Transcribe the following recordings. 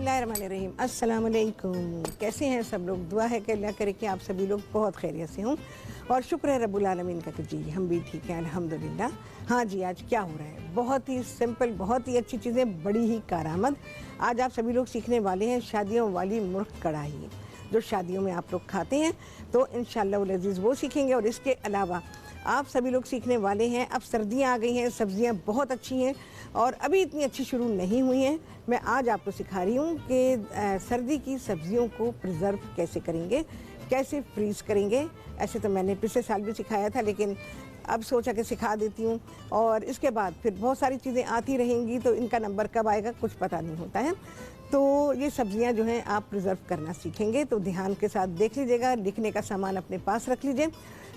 बिस्मिल्लाहिर्रहमानिर्रहीम। अस्सलाम वालेकुम। कैसे हैं सब लोग? दुआ है कि अल्लाह करे कि आप सभी लोग बहुत खैरियत से हों और शुक्र है रब्बुल आलमीन का कि जी हम भी ठीक हैं अल्हम्दुलिल्लाह। हाँ जी, आज क्या हो रहा है? बहुत ही सिंपल, बहुत ही अच्छी चीज़ें, बड़ी ही कारआमद। आज आप सभी लोग सीखने वाले हैं शादियों वाली मुर्ग कढ़ाई, जो शादियों में आप लोग खाते हैं। तो इंशाअल्लाह वल अज़ीज़ वो सीखेंगे। और इसके अलावा आप सभी लोग सीखने वाले हैं, अब सर्दियां आ गई हैं, सब्जियां बहुत अच्छी हैं और अभी इतनी अच्छी शुरू नहीं हुई हैं। मैं आज आपको सिखा रही हूँ कि सर्दी की सब्जियों को प्रिजर्व कैसे करेंगे, कैसे फ्रीज़ करेंगे। ऐसे तो मैंने पिछले साल भी सिखाया था, लेकिन अब सोचा कि सिखा देती हूँ। और इसके बाद फिर बहुत सारी चीज़ें आती रहेंगी, तो इनका नंबर कब आएगा कुछ पता नहीं होता है। तो ये सब्जियां जो हैं आप प्रिजर्व करना सीखेंगे, तो ध्यान के साथ देख लीजिएगा। लिखने का सामान अपने पास रख लीजिए,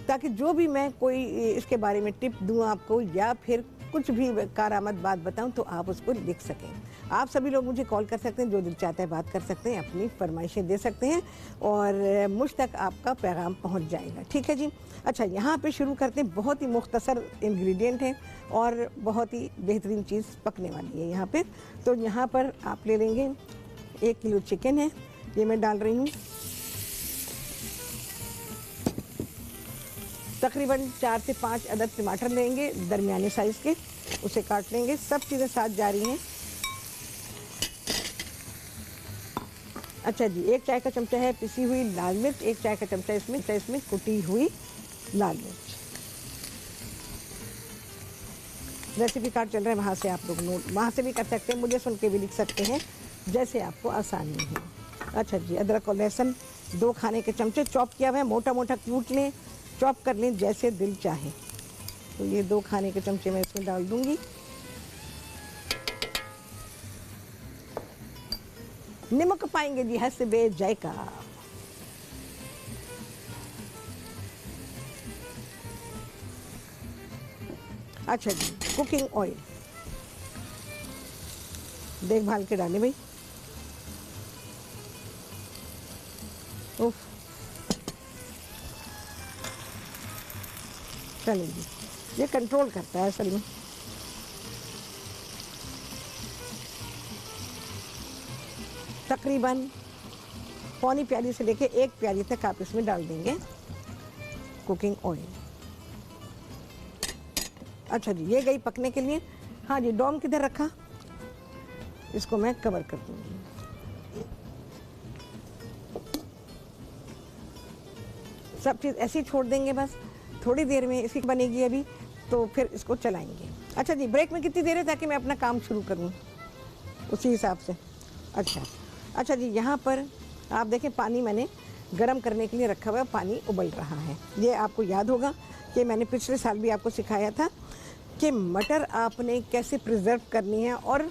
ताकि जो भी मैं कोई इसके बारे में टिप दूँ आपको या फिर कुछ भी कारआमद बात बताऊं तो आप उसको लिख सकें। आप सभी लोग मुझे कॉल कर सकते हैं, जो दिल चाहता है बात कर सकते हैं, अपनी फरमाइशें दे सकते हैं और मुझ तक आपका पैगाम पहुंच जाएगा। ठीक है जी। अच्छा, यहाँ पे शुरू करते हैं। बहुत ही मुख्तसर इंग्रेडिएंट है और बहुत ही बेहतरीन चीज़ पकने वाली है यहाँ पे। तो यहाँ पर आप ले लेंगे 1 किलो चिकन है, ये मैं डाल रही हूँ। तकरीबन 4 से 5 अदद टमाटर लेंगे दरमियाने साइज़ के, उसे काट लेंगे। सब चीज़ें साथ जा रही हैं। अच्छा जी, 1 चाय का चमचा है पिसी हुई लाल मिर्च, 1 चाय का चमचा इसमें कुटी हुई लाल मिर्च। रेसिपी कार्ड चल रहा है, वहाँ से आप लोग नोट वहाँ से भी कर सकते हैं, मुझे सुन के भी लिख सकते हैं, जैसे आपको आसानी हो। अच्छा जी, अदरक और लहसुन 2 खाने के चमचे चॉप किया हुआ है, मोटा मोटा कूट लें, चॉप कर लें जैसे दिल चाहे। तो ये 2 खाने के चमचे मैं इसमें डाल दूंगी। नमक पाएंगे जी हस्बे जायका। अच्छा जी, कुकिंग ऑयल देखभाल के डालें भाई। उफ, चलेंगे, ये कंट्रोल करता है असल में। तकरीबन पौनी प्याली से लेके 1 प्याली तक आप इसमें डाल देंगे कुकिंग ऑयल। अच्छा जी, ये गई पकने के लिए। हाँ जी, डोम किधर रखा, इसको मैं कवर कर दूंगी। सब चीज़ ऐसे ही छोड़ देंगे, बस थोड़ी देर में इसकी बनेगी अभी, तो फिर इसको चलाएंगे। अच्छा जी, ब्रेक में कितनी देर है ताकि मैं अपना काम शुरू करूं उसी हिसाब से। अच्छा जी, यहाँ पर आप देखें पानी मैंने गरम करने के लिए रखा हुआ है, पानी उबल रहा है। ये आपको याद होगा कि मैंने पिछले साल भी आपको सिखाया था कि मटर आपने कैसे प्रिजर्व करनी है। और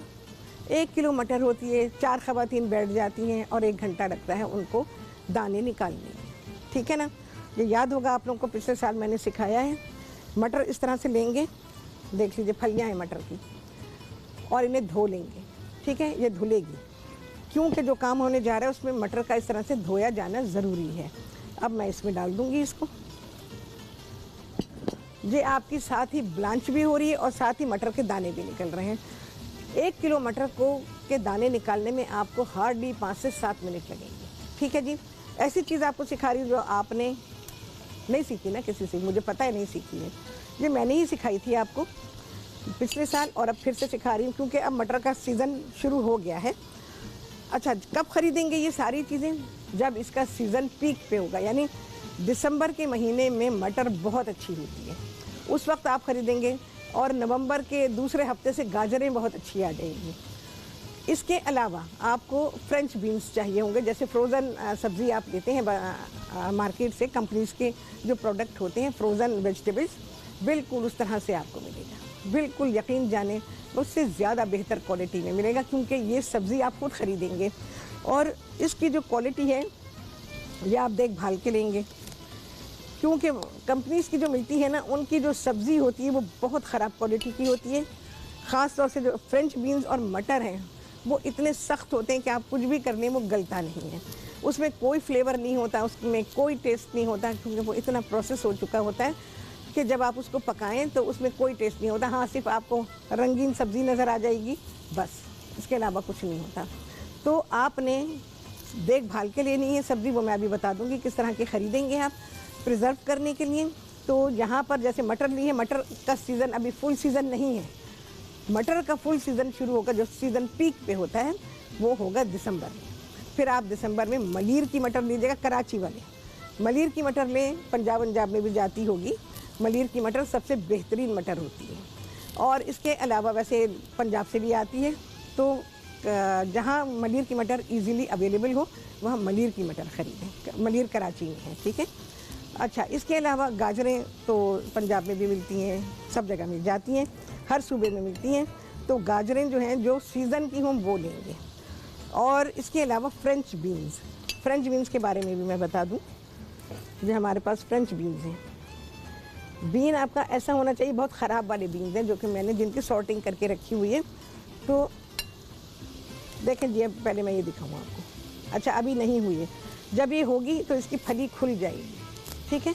1 किलो मटर होती है, 4 ख़वातीन बैठ जाती हैं और 1 घंटा लगता है उनको दाने निकालने में। ठीक है ना, ये याद होगा आप लोगों को, पिछले साल मैंने सिखाया है। मटर इस तरह से लेंगे, देख लीजिए फलियाँ हैं मटर की, और इन्हें धो लेंगे। ठीक है, ये धुलेगी क्योंकि जो काम होने जा रहा है उसमें मटर का इस तरह से धोया जाना ज़रूरी है। अब मैं इसमें डाल दूंगी इसको। ये आपकी साथ ही ब्लांच भी हो रही है और साथ ही मटर के दाने भी निकल रहे हैं। 1 किलो मटर को के दाने निकालने में आपको हार्डली 5 से 7 मिनट लगेंगे। ठीक है जी, ऐसी चीज़ आपको सिखा रही हूँ जो आपने नहीं सीखी ना किसी से, मुझे पता है नहीं सीखी है, ये मैंने ही सिखाई थी आपको पिछले साल और अब फिर से सिखा रही हूँ क्योंकि अब मटर का सीज़न शुरू हो गया है। अच्छा, कब खरीदेंगे ये सारी चीज़ें? जब इसका सीज़न पीक पे होगा, यानी दिसंबर के महीने में मटर बहुत अच्छी होती है, उस वक्त आप खरीदेंगे। और नवंबर के दूसरे हफ्ते से गाजरें बहुत अच्छी आ जाएंगी। इसके अलावा आपको फ्रेंच बीन्स चाहिए होंगे, जैसे फ्रोज़न सब्ज़ी आप लेते हैं मार्केट से, कंपनीज़ के जो प्रोडक्ट होते हैं फ्रोज़न वेजिटेबल्स, बिल्कुल उस तरह से आपको मिलेगा। बिल्कुल यकीन जाने, उससे ज़्यादा बेहतर क्वालिटी में मिलेगा क्योंकि ये सब्ज़ी आप खुद ख़रीदेंगे और इसकी जो क्वालिटी है ये आप देखभाल के लेंगे। क्योंकि कंपनीज़ की जो मिलती है ना, उनकी जो सब्ज़ी होती है वो बहुत ख़राब क्वालिटी की होती है। ख़ास तौर से जो फ्रेंच बीन्स और मटर हैं वो इतने सख्त होते हैं कि आप कुछ भी कर लें वो गलता नहीं है। उसमें कोई फ्लेवर नहीं होता, उसमें कोई टेस्ट नहीं होता, क्योंकि वो इतना प्रोसेस हो चुका होता है कि जब आप उसको पकाएं तो उसमें कोई टेस्ट नहीं होता। हाँ, सिर्फ आपको रंगीन सब्ज़ी नज़र आ जाएगी, बस, इसके अलावा कुछ नहीं होता। तो आपने देखभाल के लिए नहीं है सब्ज़ी, वो मैं अभी बता दूंगी किस तरह की ख़रीदेंगे आप प्रिजर्व करने के लिए। तो यहाँ पर जैसे मटर ली है, मटर का सीज़न अभी फुल सीज़न नहीं है। मटर का फुल सीज़न शुरू होगा, जो सीज़न पीक पे होता है वो होगा दिसंबर में। फिर आप दिसंबर में मलीर की मटर लीजिएगा, कराची वाले मलीर की मटर लें, पंजाब में भी जाती होगी। मलीर की मटर सबसे बेहतरीन मटर होती है। और इसके अलावा वैसे पंजाब से भी आती है, तो जहाँ मलीर की मटर इजीली अवेलेबल हो वहाँ मलीर की मटर ख़रीदें। मलीर कराची में है, ठीक है। अच्छा, इसके अलावा गाजरें तो पंजाब में भी मिलती हैं, सब जगह मिल जाती हैं, हर सूबे में मिलती हैं। तो गाजरें जो हैं जो सीज़न की हों वो लेंगे। और इसके अलावा फ्रेंच बीन्स के बारे में भी मैं बता दूं। जो हमारे पास फ्रेंच बीन्स हैं, बीन आपका ऐसा होना चाहिए, बहुत ख़राब वाले बीन्स हैं जो कि मैंने जिनकी सॉर्टिंग करके रखी हुई है। तो देखें जी, अब पहले मैं ये दिखाऊँ आपको। अच्छा, अभी नहीं हुई है, जब ये होगी तो इसकी फली खुल जाएगी, ठीक है।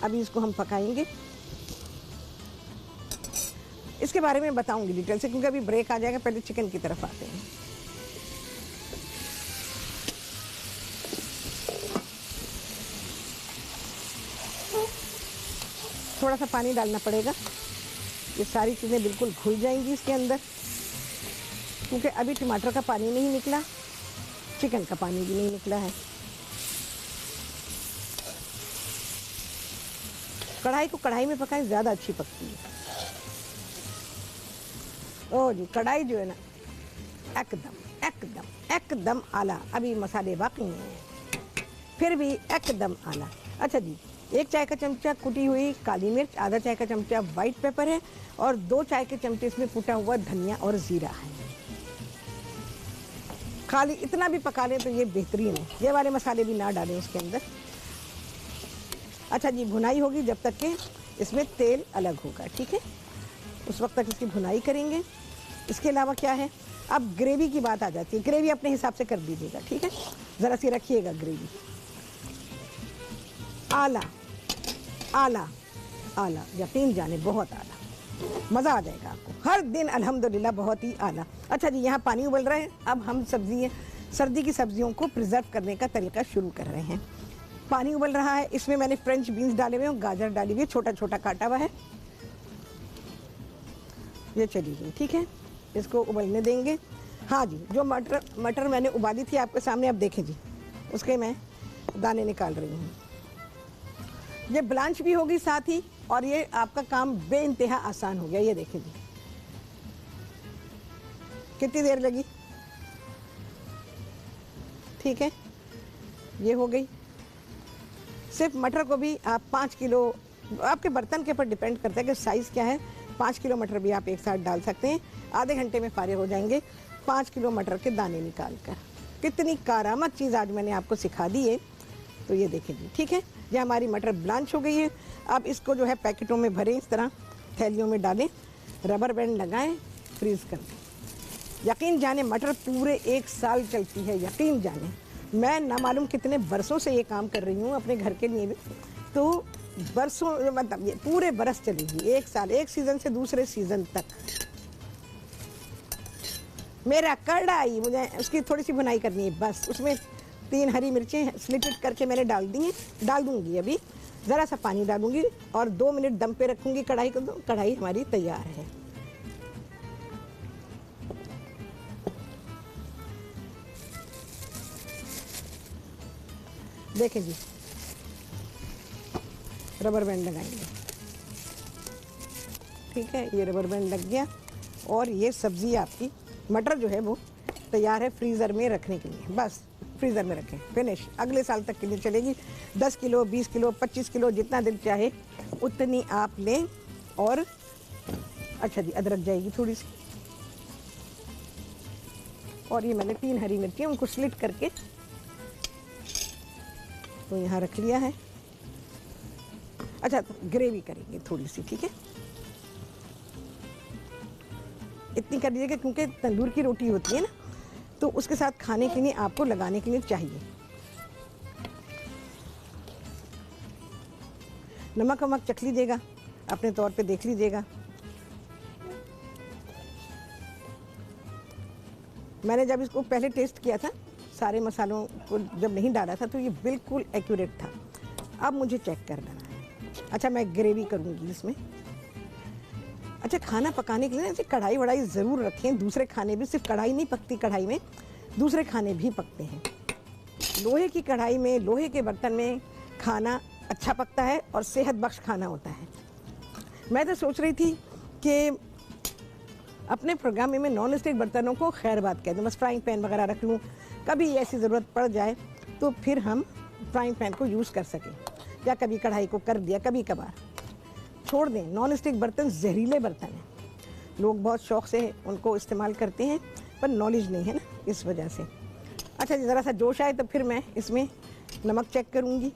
अभी इसको हम पकाएंगे, इसके बारे में बताऊंगी डिटेल से, क्योंकि अभी ब्रेक आ जाएगा। पहले चिकन की तरफ आते हैं। थोड़ा सा पानी डालना पड़ेगा, ये सारी चीज़ें बिल्कुल घुल जाएंगी इसके अंदर, क्योंकि अभी टमाटर का पानी नहीं निकला, चिकन का पानी भी नहीं निकला है। कढ़ाई में पकाएं, ज़्यादा अच्छी पकती है। ओ जी, कढ़ाई जो है ना एकदम एकदम एकदम आला। अभी मसाले बाकी हैं, फिर भी एकदम आला। अच्छा जी, 1 चाय का चमचा कुटी हुई काली मिर्च, आधा चाय का चमचा वाइट पेपर है, और 2 चाय के चमचे इसमें कुटा हुआ धनिया और ज़ीरा है। खाली इतना भी पका लें तो ये बेहतरीन है। ये वाले मसाले भी ना डालें इसके अंदर। अच्छा जी, भुनाई होगी जब तक कि इसमें तेल अलग होगा, ठीक है, उस वक्त तक इसकी भुनाई करेंगे। इसके अलावा क्या है, अब ग्रेवी की बात आ जाती है। ग्रेवी अपने हिसाब से कर दीजिएगा, ठीक है, ज़रा सी रखिएगा ग्रेवी। आला आला आला, यकीन जाने बहुत आला, मज़ा आ जाएगा आपको हर दिन अल्हम्दुलिल्लाह, बहुत ही आला। अच्छा जी, यहाँ पानी उबल रहा है। अब हम सर्दी की सब्जियों को प्रिजर्व करने का तरीका शुरू कर रहे हैं। पानी उबल रहा है, इसमें मैंने फ्रेंच बीन्स डाले हुए हैं, गाजर डाली हुई है, छोटा छोटा काटा हुआ है। ये चली गई, ठीक है, इसको उबलने देंगे। हाँ जी, जो मटर मैंने उबाली थी आपके सामने, अब देखें जी, उसके मैं दाने निकाल रही हूँ। ये ब्लांच भी होगी साथ ही, और ये आपका काम बेइंतहा आसान हो गया। ये देखें जी, कितनी देर लगी, ठीक है, ये हो गई। सिर्फ मटर को भी आप 5 किलो, आपके बर्तन के ऊपर डिपेंड करता है कि साइज़ क्या है। 5 किलो मटर भी आप एक साथ डाल सकते हैं, आधे घंटे में फारिग हो जाएंगे 5 किलो मटर के दाने निकाल कर। कितनी कारामत चीज़ आज मैंने आपको सिखा दी है। तो ये देखें जी, ठीक है, ये हमारी मटर ब्लांच हो गई है। अब इसको जो है पैकेटों में भरें, इस तरह थैलियों में डालें, रबर बैंड लगाएं, फ्रीज़ कर दें। यकीन जाने मटर पूरे 1 साल चलती है, यकीन जाने। मैं ना मालूम कितने बरसों से ये काम कर रही हूँ अपने घर के लिए भी, तो बरसों, मतलब ये पूरे बरस चलेगी, 1 साल, एक सीज़न से दूसरे सीज़न तक। मेरा कढ़ाई, मुझे उसकी थोड़ी सी बुनाई करनी है बस। उसमें 3 हरी मिर्चें स्लिटेड करके मैंने डाल दूँगी। अभी ज़रा सा पानी डालूँगी और 2 मिनट दम पे रखूँगी कढ़ाई को। तो कढ़ाई हमारी तैयार है। देखें जी, रबर बैंड लगाएंगे, ठीक है, ये रबर बैंड लग गया। और ये सब्ज़ी आपकी मटर जो है वो तैयार है फ्रीज़र में रखने के लिए। बस फ्रीज़र में रखें, फिनिश, अगले साल तक के लिए चलेगी। 10 किलो, 20 किलो, 25 किलो, जितना दिल चाहे उतनी आप लें। और अच्छा जी, अदरक जाएगी थोड़ी सी, और ये मैंने 3 हरी मिर्ची उनको स्लिट करके तो यहाँ रख लिया है। अच्छा, तो ग्रेवी करेंगे थोड़ी सी, ठीक है, इतनी कर लीजिएगा, क्योंकि तंदूर की रोटी होती है ना, तो उसके साथ खाने के लिए आपको लगाने के लिए चाहिए। नमक वमक चख लीजिएगा, अपने तौर पे देख लीजिएगा। मैंने जब इसको पहले टेस्ट किया था, सारे मसालों को जब नहीं डाला था, तो ये बिल्कुल एक्यूरेट था। अब मुझे चेक कर देना है। अच्छा, मैं ग्रेवी करूँगी इसमें। अच्छा, खाना पकाने के लिए ना ऐसे कढ़ाई वढ़ाई ज़रूर रखें। दूसरे खाने भी, सिर्फ कढ़ाई नहीं पकती कढ़ाई में, दूसरे खाने भी पकते हैं। लोहे की कढ़ाई में, लोहे के बर्तन में खाना अच्छा पकता है और सेहत बख्श खाना होता है। मैं तो सोच रही थी कि अपने प्रोग्राम में मैं नॉन स्टिक बर्तनों को खैर बात कह दूँ, बस फ्राइंग पैन वगैरह रख लूँ, कभी ऐसी ज़रूरत पड़ जाए तो फिर हम फ्राइंग पैन को यूज़ कर सकें, या कभी कढ़ाई को कर दिया कभी कभार। छोड़ दें, नॉन स्टिक बर्तन जहरीले बर्तन हैं। लोग बहुत शौक़ से उनको इस्तेमाल करते हैं, पर नॉलेज नहीं है ना, इस वजह से। अच्छा जी, ज़रा सा जोश आए तो फिर मैं इसमें नमक चेक करूँगी,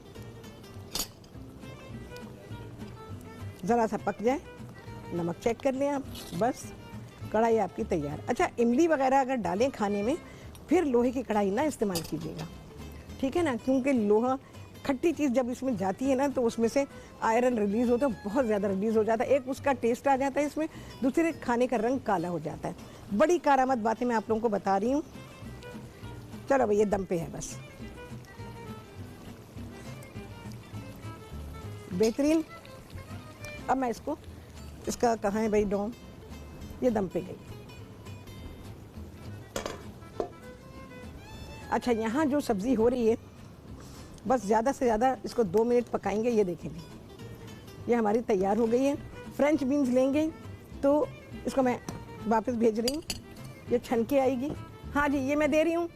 ज़रा सा पक जाए, नमक चेक कर लें आप, बस कढ़ाई आपकी तैयार। अच्छा, इमली वगैरह अगर डालें खाने में, फिर लोहे की कढ़ाई ना इस्तेमाल कीजिएगा, ठीक है ना, क्योंकि लोहा खट्टी चीज़ जब इसमें जाती है ना, तो उसमें से आयरन रिलीज़ होता है, बहुत ज़्यादा रिलीज़ हो जाता है। एक उसका टेस्ट आ जाता है इसमें, दूसरे खाने का रंग काला हो जाता है। बड़ी कारामद बातें मैं आप लोगों को बता रही हूँ। चलो भाई, ये दम पे है बस, बेहतरीन। अब मैं इसका कहाँ है भाई डोम, ये दम पे गई। अच्छा, यहाँ जो सब्ज़ी हो रही है, बस ज़्यादा से ज़्यादा इसको 2 मिनट पकाएंगे। ये देखेंगे, ये हमारी तैयार हो गई है। फ्रेंच बीन्स लेंगे तो इसको मैं वापस भेज रही हूँ, ये छन के आएगी। हाँ जी, ये मैं दे रही हूँ,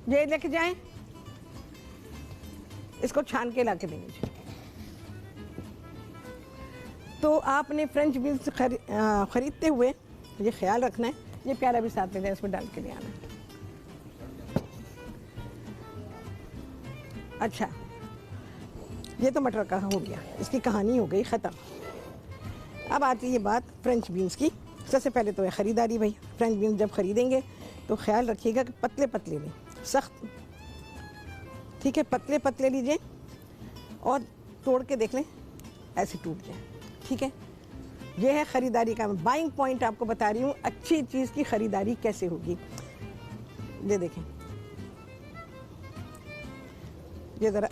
ये लेके जाएं, इसको छान के ला के देंगे। तो आपने फ्रेंच बीन्स खरीदते हुए ये ख्याल रखना है, ये प्याला भी साथ में जाए, इसमें डाल के ले आना। अच्छा, ये तो मटर का हो गया, इसकी कहानी हो गई ख़त्म। अब आती है बात फ्रेंच बीन्स की। सबसे पहले तो है ख़रीदारी भाई। फ्रेंच बीन्स जब ख़रीदेंगे तो ख्याल रखिएगा कि पतले पतले लें, सख्त, ठीक है, पतले पतले लीजिए और तोड़ के देख लें ऐसे टूट जाए, ठीक है। ये है ख़रीदारी का बाइंग पॉइंट, आपको बता रही हूँ अच्छी चीज़ की ख़रीदारी कैसे होगी। ये देखें, ये ज़रा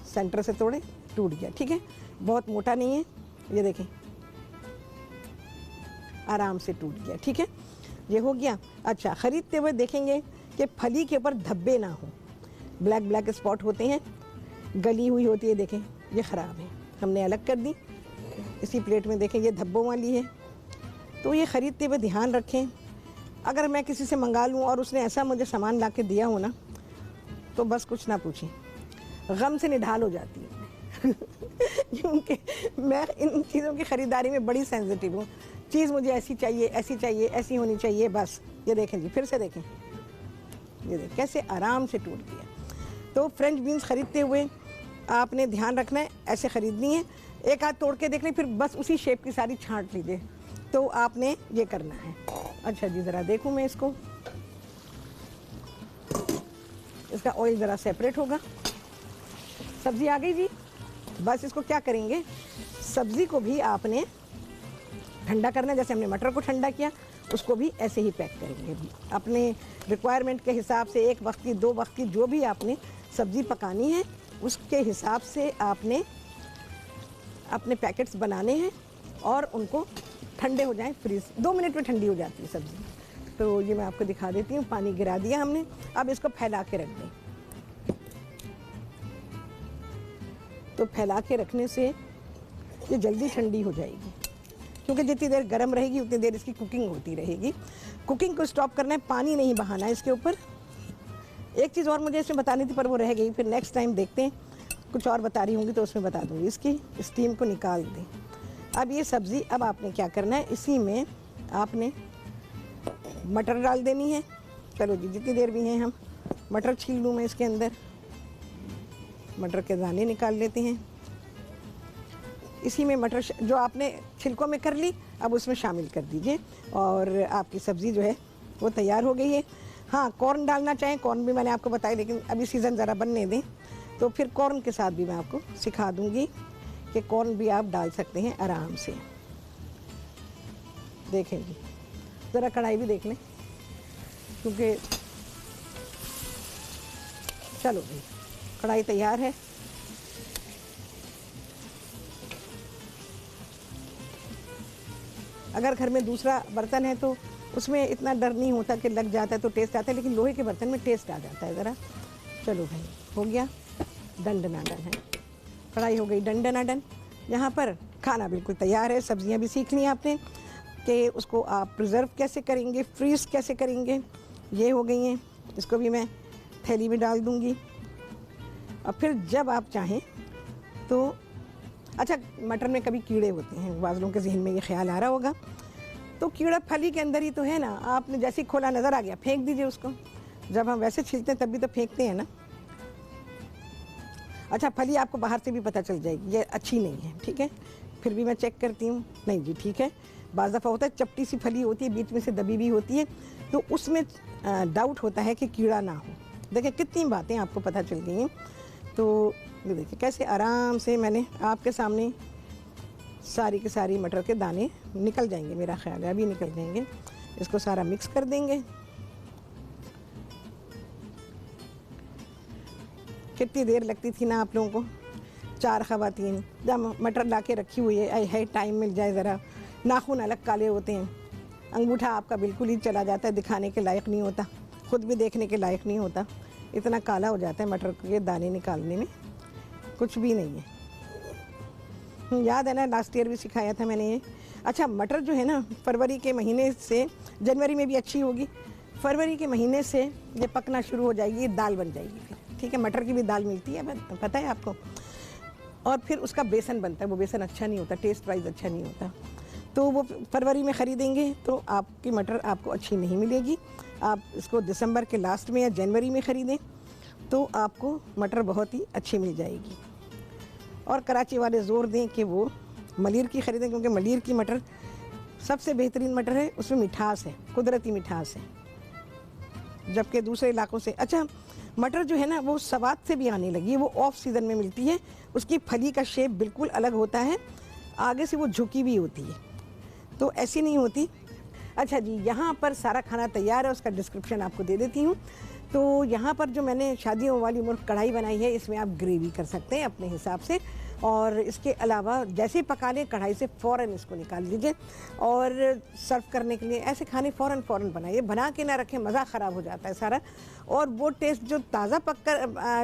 सेंटर से तोड़े, टूट गया, ठीक है, बहुत मोटा नहीं है। ये देखें, आराम से टूट गया, ठीक है, ये हो गया। अच्छा, ख़रीदते हुए देखेंगे कि फली के ऊपर धब्बे ना हो, ब्लैक ब्लैक स्पॉट होते हैं, गली हुई होती है, देखें ये ख़राब है, हमने अलग कर दी। इसी प्लेट में देखें, ये धब्बों वाली है। तो ये ख़रीदते हुए ध्यान रखें। अगर मैं किसी से मंगा लूँ और उसने ऐसा मुझे सामान ला के दिया हो ना, तो बस कुछ ना पूछें, गम से निढाल हो जाती है क्योंकि मैं इन चीज़ों की ख़रीदारी में बड़ी सेंसिटिव हूँ। चीज़ मुझे ऐसी चाहिए, ऐसी चाहिए, ऐसी होनी चाहिए, बस। ये देखें जी, फिर से देखें, ये देखें कैसे आराम से टूट गया। तो फ्रेंच बीन्स ख़रीदते हुए आपने ध्यान रखना है, ऐसे ख़रीदनी है, एक हाथ तोड़ के देख लें, फिर बस उसी शेप की सारी छांट लीजिए। तो आपने ये करना है। अच्छा जी, ज़रा देखूँ मैं इसको, इसका ऑयल ज़रा सेपरेट होगा। सब्ज़ी आ गई जी। बस इसको क्या करेंगे, सब्ज़ी को भी आपने ठंडा करना है, जैसे हमने मटर को ठंडा किया, उसको भी ऐसे ही पैक करेंगे। अपने रिक्वायरमेंट के हिसाब से 1 वक्त की, 2 वक्त की, जो भी आपने सब्ज़ी पकानी है उसके हिसाब से आपने अपने पैकेट्स बनाने हैं और उनको ठंडे हो जाएं फ्रीज। 2 मिनट में ठंडी हो जाती है सब्ज़ी। तो ये मैं आपको दिखा देती हूँ, पानी गिरा दिया हमने, अब इसको फैला के रख दें। तो फैला के रखने से ये जल्दी ठंडी हो जाएगी, क्योंकि जितनी देर गर्म रहेगी उतनी देर इसकी कुकिंग होती रहेगी। कुकिंग को स्टॉप करना है, पानी नहीं बहाना है इसके ऊपर। एक चीज़ और मुझे इसमें बतानी थी पर वो रह गई, फिर नेक्स्ट टाइम देखते हैं, कुछ और बता रही होंगी तो उसमें बता दूँगी। इसकी स्टीम को निकाल दें। अब ये सब्ज़ी, अब आपने क्या करना है, इसी में आपने मटर डाल देनी है। चलो जी, जितनी देर भी हैं हम, मटर छील लूँ मैं इसके अंदर, मटर के दाने निकाल लेते हैं। इसी में मटर जो आपने छिलकों में कर ली, अब उसमें शामिल कर दीजिए और आपकी सब्ज़ी जो है वो तैयार हो गई है। हाँ, कॉर्न डालना चाहें, कॉर्न भी मैंने आपको बताया, लेकिन अभी सीज़न ज़रा बनने दें, तो फिर कॉर्न के साथ भी मैं आपको सिखा दूँगी कि कॉर्न भी आप डाल सकते हैं आराम से। देखें जी, ज़रा कढ़ाई भी देख लें, क्योंकि चलो भाई कढ़ाई तैयार है। अगर घर में दूसरा बर्तन है तो उसमें इतना डर नहीं होता कि लग जाता है तो टेस्ट आता है, लेकिन लोहे के बर्तन में टेस्ट आ जाता है ज़रा। चलो भाई हो गया डन डन डन है, कढ़ाई हो गई डन डन डन। यहाँ पर खाना बिल्कुल तैयार है। सब्जियाँ भी सीख ली आपने कि उसको आप प्रिजर्व कैसे करेंगे, फ्रीज़ कैसे करेंगे। ये हो गई हैं, इसको भी मैं थैली में डाल दूँगी। और फिर जब आप चाहें तो अच्छा, मटर में कभी कीड़े होते हैं, बाज़ लोगों के जहन में ये ख्याल आ रहा होगा, तो कीड़ा फली के अंदर ही तो है ना। आपने जैसे ही खोला नज़र आ गया, फेंक दीजिए उसको। जब हम वैसे छीलते हैं तब भी तो फेंकते हैं ना। अच्छा, फली आपको बाहर से भी पता चल जाएगी, ये अच्छी नहीं है, ठीक है। फिर भी मैं चेक करती हूँ, नहीं जी ठीक है। बाज़ दफ़ा होता है चपटी सी फली होती है, बीच में से दबी भी होती है, तो उसमें डाउट होता है कि कीड़ा ना हो। देखिए कितनी बातें आपको पता चल गई हैं। तो ये देखिए कैसे आराम से मैंने आपके सामने सारी के सारी मटर के दाने निकल जाएंगे, मेरा ख्याल है अभी निकल जाएंगे। इसको सारा मिक्स कर देंगे। कितनी देर लगती थी ना आप लोगों को, 4 ख़वातीन जब मटर ला के रखी हुई है टाइम मिल जाए ज़रा। नाखून अलग काले होते हैं, अंगूठा आपका बिल्कुल ही चला जाता है, दिखाने के लायक नहीं होता, ख़ुद भी देखने के लायक नहीं होता, इतना काला हो जाता है मटर के दाने निकालने में, कुछ भी नहीं है। याद है ना, लास्ट ईयर भी सिखाया था मैंने ये। अच्छा, मटर जो है ना फरवरी के महीने से, जनवरी में भी अच्छी होगी, फरवरी के महीने से ये पकना शुरू हो जाएगी, दाल बन जाएगी फिर, ठीक है। मटर की भी दाल मिलती है, पता है आपको। और फिर उसका बेसन बनता है, वो बेसन अच्छा नहीं होता, टेस्ट वाइज अच्छा नहीं होता। तो वो फरवरी में ख़रीदेंगे तो आपकी मटर आपको अच्छी नहीं मिलेगी। आप इसको दिसंबर के लास्ट में या जनवरी में ख़रीदें तो आपको मटर बहुत ही अच्छी मिल जाएगी। और कराची वाले ज़ोर दें कि वो मलिर की ख़रीदें, क्योंकि मलिर की मटर सबसे बेहतरीन मटर है, उसमें मिठास है, कुदरती मिठास है। जबकि दूसरे इलाकों से, अच्छा मटर जो है ना वो सवात से भी आने लगी है, वो ऑफ सीज़न में मिलती है। उसकी फली का शेप बिल्कुल अलग होता है, आगे से वो झुकी भी होती है, तो ऐसी नहीं होती। अच्छा जी, यहाँ पर सारा खाना तैयार है, उसका डिस्क्रिप्शन आपको दे देती हूँ। तो यहाँ पर जो मैंने शादियों वाली मुर्ग कढ़ाई बनाई है, इसमें आप ग्रेवी कर सकते हैं अपने हिसाब से। और इसके अलावा जैसे ही पका लें कढ़ाई से फ़ौरन इसको निकाल लीजिए और सर्व करने के लिए ऐसे खाने फ़ौरन बनाइए, बना के ना रखें, मज़ा ख़राब हो जाता है सारा। और वो टेस्ट जो ताज़ा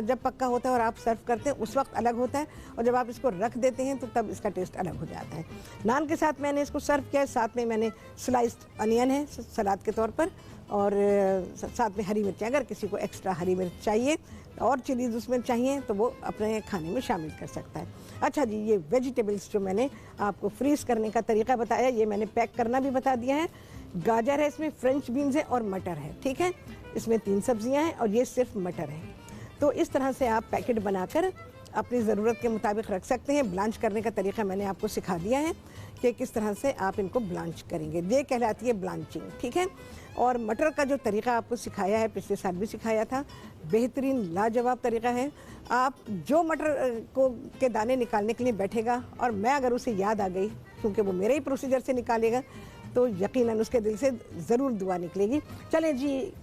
जब पक्का होता है और आप सर्व करते हैं उस वक्त अलग होता है, और जब आप इसको रख देते हैं तो तब इसका टेस्ट अलग हो जाता है। नान के साथ मैंने इसको सर्व किया है, साथ में मैंने स्लाइस्ड अनियन है सलाद के तौर पर, और साथ में हरी मिर्च, अगर किसी को एक्स्ट्रा हरी मिर्च चाहिए और चिलीज़ उसमें चाहिए तो वो अपने खाने में शामिल कर सकता है। अच्छा जी, ये वेजिटेबल्स जो मैंने आपको फ्रीज़ करने का तरीका बताया, ये मैंने पैक करना भी बता दिया है। गाजर है, इसमें फ्रेंच बीन्स है और मटर है, ठीक है। इसमें 3 सब्जियां हैं और ये सिर्फ मटर है। तो इस तरह से आप पैकेट बनाकर अपनी ज़रूरत के मुताबिक रख सकते हैं। ब्लांच करने का तरीका मैंने आपको सिखा दिया है कि किस तरह से आप इनको ब्लांच करेंगे, ये कहलाती है ब्लांचिंग, ठीक है। और मटर का जो तरीका आपको सिखाया है, पिछले साल भी सिखाया था, बेहतरीन लाजवाब तरीका है। आप जो मटर के दाने निकालने के लिए बैठेगा और मैं अगर उसे याद आ गई, क्योंकि वो मेरे ही प्रोसीजर से निकालेगा, तो यकीनन उसके दिल से ज़रूर दुआ निकलेगी। चलें जी,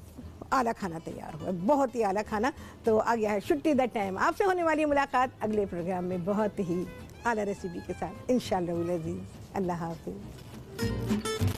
आला खाना तैयार हुआ, बहुत ही आला खाना। तो आ गया है छुट्टी द टाइम। आपसे होने वाली मुलाकात अगले प्रोग्राम में बहुत ही आला रेसिपी के साथ इंशाअल्लाह। अल्लाह हाफ़िज़।